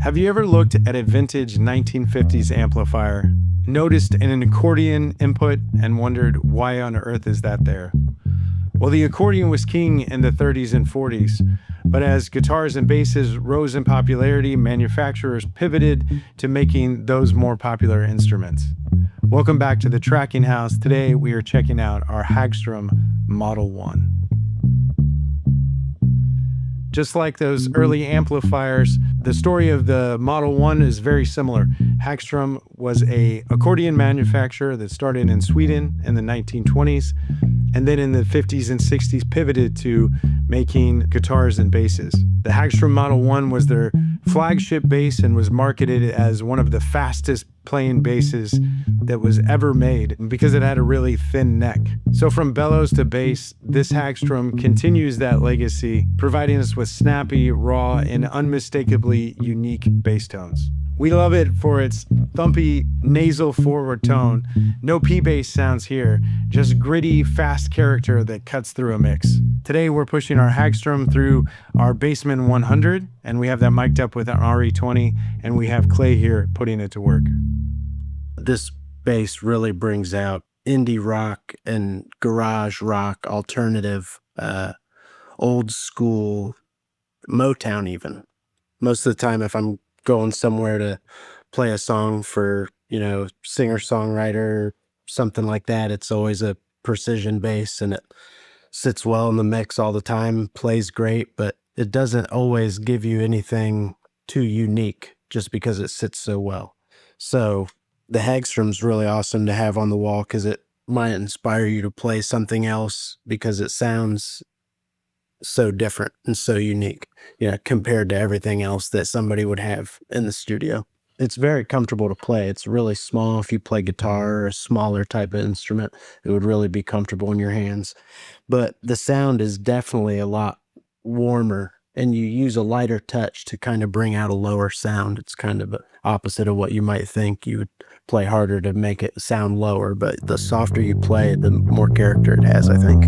Have you ever looked at a vintage 1950s amplifier, noticed an accordion input, and wondered why on earth is that there? Well, the accordion was king in the 30s and 40s, but as guitars and basses rose in popularity, manufacturers pivoted to making those more popular instruments. Welcome back to the Tracking House. Today we are checking out our Hagstrom Model 1. Just like those early amplifiers, the story of the Model 1 is very similar. Hagstrom was an accordion manufacturer that started in Sweden in the 1920s, and then in the 50s and 60s pivoted to making guitars and basses. The Hagstrom Model 1 was their flagship bass and was marketed as one of the fastest playing basses that was ever made because it had a really thin neck. So from bellows to bass, this Hagstrom continues that legacy, providing us with snappy, raw, and unmistakably unique bass tones. We love it for its thumpy, nasal forward tone. No P-bass sounds here, just gritty, fast character that cuts through a mix. Today we're pushing our Hagstrom through our Bassman 100, and we have that mic'd up with an RE20, and we have Clay here putting it to work. This bass really brings out indie rock and garage rock, alternative, old school, Motown even. Most of the time if I'm going somewhere to play a song for, singer-songwriter, something like that, it's always a precision bass and it sits well in the mix all the time, plays great, but it doesn't always give you anything too unique just because it sits so well. So the Hagstrom's really awesome to have on the wall because it might inspire you to play something else because it sounds so different and so unique, compared to everything else that somebody would have in the studio. It's very comfortable to play. It's really small. If you play guitar or a smaller type of instrument, it would really be comfortable in your hands. But the sound is definitely a lot warmer, and you use a lighter touch to kind of bring out a lower sound. It's kind of opposite of what you might think. You would play harder to make it sound lower, but the softer you play, the more character it has, I think.